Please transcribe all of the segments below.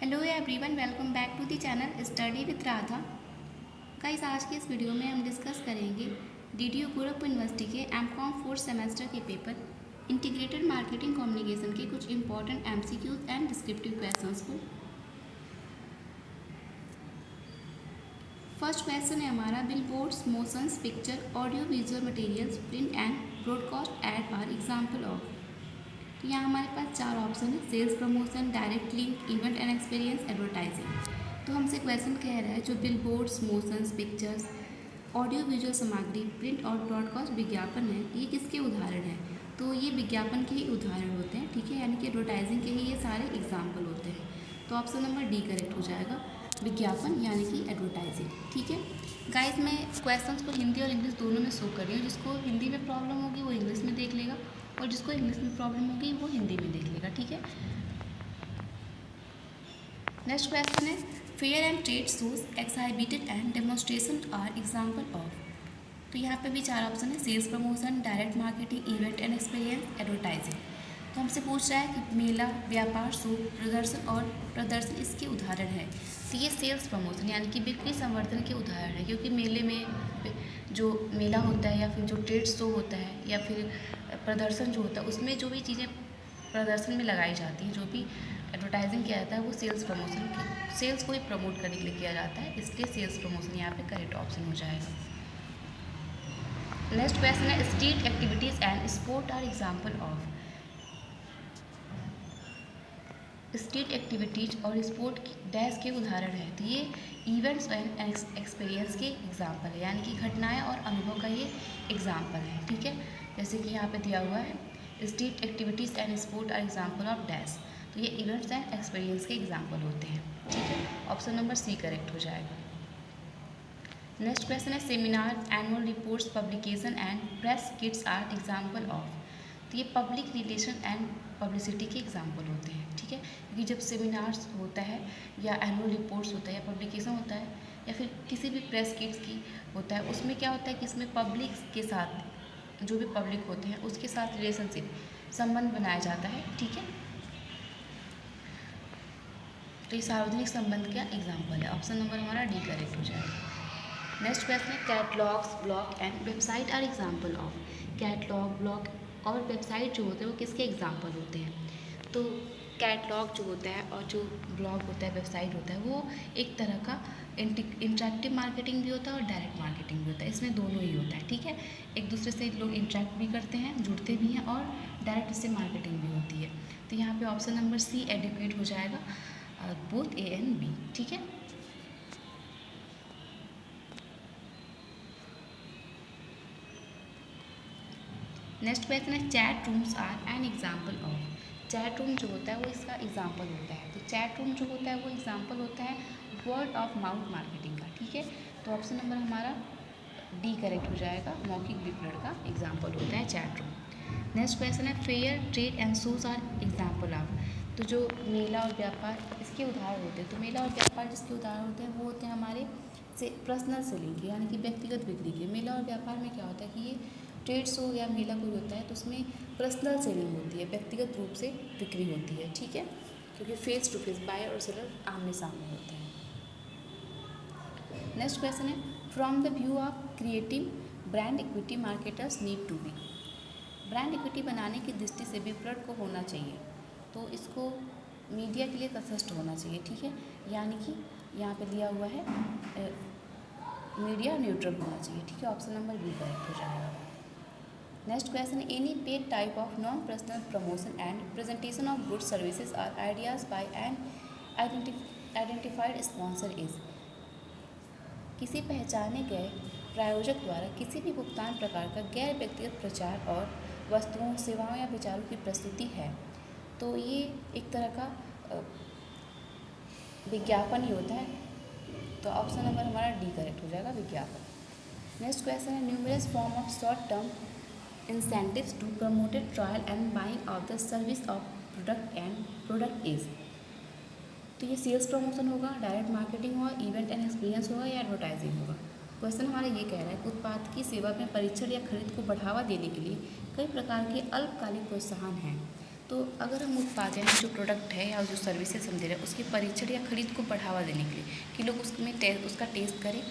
Hello everyone, welcome back to the channel study with Radha. Guys, आज के इस video में हम डिस्कस करेंगे डीडीयू गोरखपुर यूनिवर्सिटी के एमकॉम फोर्थ सेमेस्टर के पेपर इंटीग्रेटेड मार्केटिंग कम्युनिकेशन के कुछ important MCQs and descriptive questions को। फर्स्ट क्वेश्चन है हमारा, billboards, motions, picture, audio visual materials, print and broadcast ad are example of. तो यहाँ हमारे पास चार ऑप्शन है, sales promotion, direct link, event and experience, advertising. तो हमसे क्वेश्चन कह रहा है जो billboards, motions, pictures, audio visual सामग्री, प्रिंट और ब्रॉडकास्ट विज्ञापन है, ये किसके उदाहरण हैं? तो ये विज्ञापन के ही उदाहरण होते हैं, ठीक है, यानी कि एडवर्टाइजिंग के ही ये सारे एग्जाम्पल होते हैं। तो ऑप्शन नंबर डी करेक्ट हो जाएगा, विज्ञापन यानी कि एडवर्टाइजिंग। ठीक है गाइस, मैं क्वेश्चंस को हिंदी और इंग्लिश दोनों में शो कर रही हूँ। जिसको हिंदी में प्रॉब्लम होगी वो इंग्लिश में देख लेगा, और जिसको इंग्लिश में प्रॉब्लम होगी वो हिंदी में देख लेगा। ठीक है, नेक्स्ट क्वेश्चन है, fair and trade shows exhibited and demonstration are example of. तो यहाँ पे भी चार ऑप्शन है, sales promotion, direct marketing, event and experience, advertising. तो हमसे पूछ रहा है कि मेला, व्यापार, शो, प्रदर्शन और प्रदर्शन इसके उदाहरण है। तो ये सेल्स प्रमोशन यानी कि बिक्री संवर्धन के उदाहरण है, क्योंकि मेले में जो मेला होता है या फिर जो ट्रेड शो होता है या फिर प्रदर्शन जो होता है, उसमें जो भी चीज़ें प्रदर्शन में लगाई जाती हैं, जो भी एडवर्टाइजिंग किया जाता है, वो सेल्स प्रमोशन की, सेल्स को ही प्रमोट करने के लिए किया जाता है, इसलिए सेल्स प्रमोशन यहाँ पे करेक्ट ऑप्शन हो जाएगा। नेक्स्ट क्वेश्चन है, street activities and sport are example of. Street activities और स्पोर्ट डैश के उदाहरण है। तो ये इवेंट्स एंड एक्सपीरियंस के एग्जाम्पल है, यानी कि घटनाएं और अनुभव का ये एग्जाम्पल है। ठीक है, जैसे कि यहाँ पे दिया हुआ है, street activities and sport are example of dash. तो ये इवेंट्स एंड एक्सपीरियंस के एग्जाम्पल होते हैं। ठीक है, ऑप्शन नंबर सी करेक्ट हो जाएगा। नेक्स्ट क्वेश्चन है, seminar, annual reports, publication and press kits are example of. तो ये पब्लिक रिलेशन एंड पब्लिसिटी के एग्जाम्पल होते हैं। ठीक है, क्योंकि जब सेमिनार्स होता है या एनुअल रिपोर्ट्स होता है या पब्लिकेशन होता है या फिर किसी भी प्रेस किट्स की होता है, उसमें क्या होता है कि इसमें पब्लिक के साथ, जो भी पब्लिक होते हैं उसके साथ रिलेशनशिप, संबंध बनाया जाता है। ठीक है, तो ये सार्वजनिक संबंध का एग्जाम्पल है। ऑप्शन नंबर हमारा डी करेक्ट हो जाएगा। नेक्स्ट क्वेश्चन है, catalogues, blog and website R example of. Catalogue, blog और वेबसाइट जो होते हैं वो किसके एग्जाम्पल होते हैं? तो कैटलॉग जो होता है और जो ब्लॉग होता है, वेबसाइट होता है, वो एक तरह का इंटरेक्टिव मार्केटिंग भी होता है और डायरेक्ट मार्केटिंग भी होता है। इसमें दोनों ही होता है। ठीक है, एक दूसरे से लोग इंटरेक्ट भी करते हैं, जुड़ते भी हैं, और डायरेक्ट इससे मार्केटिंग भी होती है। तो यहाँ पे ऑप्शन नंबर सी एडुकेट हो जाएगा, बोथ ए एंड बी। ठीक है, नेक्स्ट क्वेश्चन है, chat rooms are an example of. Chat room जो होता है वो इसका एग्जाम्पल होता है। तो चैट रूम जो होता है वो एग्जाम्पल होता है वर्ड ऑफ माउथ मार्केटिंग का। ठीक है, तो ऑप्शन नंबर हमारा डी करेक्ट हो जाएगा, मौखिक विपणन का एग्जाम्पल होता है चैट रूम। नेक्स्ट क्वेश्चन है, fair, trade and shows are example of. तो जो मेला और व्यापार इसके उदाहरण होते हैं। तो मेला और व्यापार जिसके उदाहरण होते हैं वो होते हैं हमारे से पर्सनल सेलिंग के, यानी कि व्यक्तिगत बिक्री के। मेला और व्यापार में क्या होता है कि ये ट्रेड शो या मेला कोई होता है तो उसमें पर्सनल सेलिंग होती है, व्यक्तिगत रूप से बिक्री होती है। ठीक है, क्योंकि फेस टू फेस बायर और सेलर आमने सामने होते हैं। नेक्स्ट क्वेश्चन है, from the view of creative brand equity marketers need to be. Brand equity बनाने की दृष्टि से विपणन को होना चाहिए, तो इसको मीडिया के लिए तटस्थ होना चाहिए। ठीक है, यानी कि यहाँ पे दिया हुआ है मीडिया न्यूट्रल होना चाहिए। ठीक है, ऑप्शन नंबर बी करेक्ट हो जाएगा। Next question, any paid type of non personal promotion and presentation of goods services or ideas by an identified sponsor is. किसी पहचाने गए प्रायोजक द्वारा किसी भी भुगतान प्रकार का गैर व्यक्तिगत प्रचार और वस्तुओं, सेवाओं या विचारों की प्रस्तुति है। तो ये एक तरह का विज्ञापन ही होता है। तो ऑप्शन नंबर हमारा डी करेक्ट हो जाएगा, विज्ञापन। नेक्स्ट क्वेश्चन है, numerous form of short term incentives to promote trial and buying of the service of product is। तो ये सेल्स प्रमोशन होगा, डायरेक्ट मार्केटिंग होगा, इवेंट एंड एक्सपीरियंस होगा या एडवर्टाइजिंग होगा। क्वेश्चन हमारा ये कह रहा है कि उत्पाद की सेवा में परीक्षण या खरीद को बढ़ावा देने के लिए कई प्रकार के अल्पकालिक प्रोत्साहन हैं। तो अगर हम उत्पाद यानी जो प्रोडक्ट है या जो सर्विसेज हम दे रहे हैं उसके परीक्षण या खरीद को बढ़ावा देने के लिए कि लोग उसका टेस्ट करें,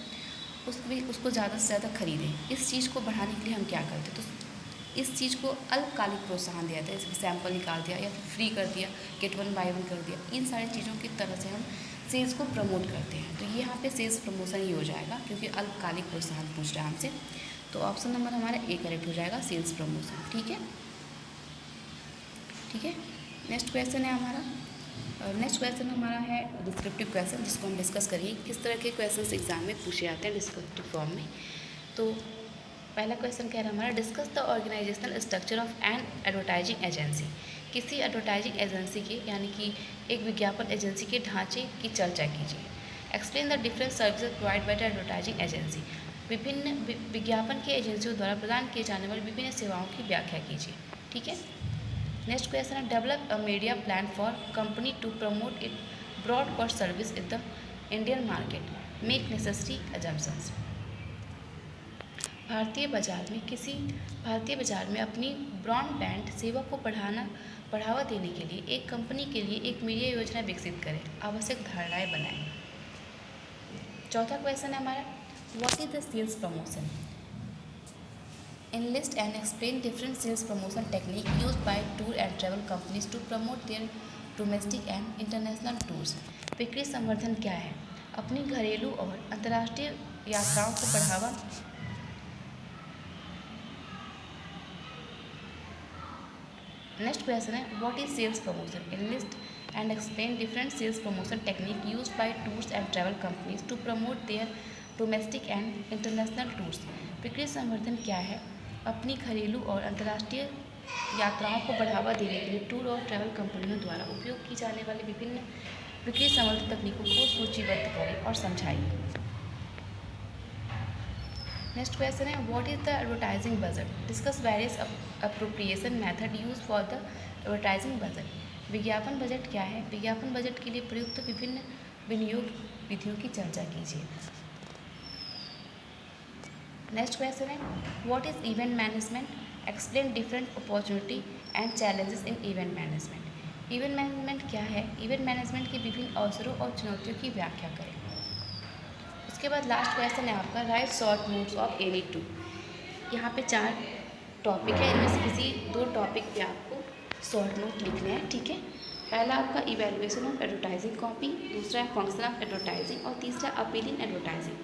उसको ज़्यादा से ज़्यादा खरीदें, इस चीज़ को बढ़ाने के लिए हम क्या करते हैं, तो इस चीज़ को अल्पकालिक प्रोत्साहन दिया जाता है, जैसे सैंपल निकाल दिया या फिर फ्री कर दिया, गेट 1 बाय 1 कर दिया। इन सारी चीज़ों की तरह से हम सेल्स को प्रमोट करते हैं। तो ये यहाँ पे सेल्स प्रमोशन ही हो जाएगा, क्योंकि अल्पकालिक प्रोत्साहन पूछ रहा है हमसे। तो ऑप्शन नंबर हमारा ए करेक्ट हो जाएगा, सेल्स प्रमोशन। ठीक है, ठीक है। नेक्स्ट क्वेश्चन है हमारा है डिस्क्रिप्टिव क्वेश्चन, जिसको हम डिस्कस करेंगे किस तरह के क्वेश्चन एग्जाम में पूछे जाते हैं डिस्क्रिप्टिव फॉर्म में। तो पहला क्वेश्चन कह रहा है हमारा, discuss the organisational structure of an advertising agency. किसी एडवर्टाइजिंग एजेंसी के यानी कि एक विज्ञापन एजेंसी के ढांचे की चर्चा कीजिए। Explain the different services provide by the advertising agency. विभिन्न विज्ञापन की एजेंसियों द्वारा प्रदान किए जाने वाली विभिन्न सेवाओं की व्याख्या कीजिए। ठीक है। नेक्स्ट क्वेश्चन है, develop a media plan for company to promote it broadcast service in the Indian market, make necessary assumptions. भारतीय बाजार में अपनी ब्रॉडबैंड सेवा को बढ़ावा देने के लिए एक कंपनी के लिए एक मीडिया योजना विकसित करें, आवश्यक धारणाएं बनाएं। चौथा क्वेश्चन है हमारा, what is the sales promotion. Enlist and explain different sales promotion technique used by tour and travel companies to promote their domestic and international tours. बिक्री संवर्धन क्या है? अपनी घरेलू और अंतर्राष्ट्रीय यात्राओं को बढ़ावा। नेक्स्ट क्वेश्चन है, what is sales promotion. Enlist and explain different sales promotion technique used by tours and travel companies to promote their domestic and international tours. बिक्री संवर्धन क्या है? अपनी घरेलू और अंतर्राष्ट्रीय यात्राओं को बढ़ावा देने के लिए टूर और ट्रैवल कंपनियों द्वारा उपयोग की जाने वाली विभिन्न बिक्री संवर्धन तकनीकों को सूचीबद्ध करें और समझाइए। नेक्स्ट क्वेश्चन है, what is the advertising budget. Discuss various appropriation method use for the advertising budget. विज्ञापन बजट क्या है? विज्ञापन बजट के लिए प्रयुक्त विभिन्न विनियोग विधियों की चर्चा कीजिए। नेक्स्ट क्वेश्चन है, what is event management. Explain different opportunity and challenges in event management. Event management क्या है? इवेंट मैनेजमेंट के विभिन्न अवसरों और चुनौतियों की व्याख्या करें। उसके बाद लास्ट क्वेश्चन है आपका, right short notes of any two. यहाँ पे 4 टॉपिक है, इनमें से किसी 2 टॉपिक पे आपको शॉर्ट नोट लिखने हैं। ठीक है। पहला आपका इवेल्युएशन ऑफ एडवर्टाइजिंग कॉपी, दूसरा है फंक्शन ऑफ एडवर्टाइजिंग और तीसरा अपीलिंग एडवर्टाइजिंग।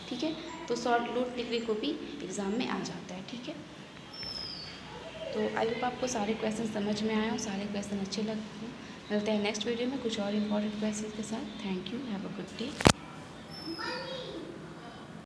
ठीक है। तो शॉर्ट नोट लिखने को भी एग्ज़ाम में आ जाता है। ठीक है। तो आई होप आपको सारे क्वेश्चन समझ में आए और सारे क्वेश्चन अच्छे लगे। मिलते हैं नेक्स्ट वीडियो में कुछ और इम्पोर्टेंट क्वेश्चन के साथ। Thank you, have a good day.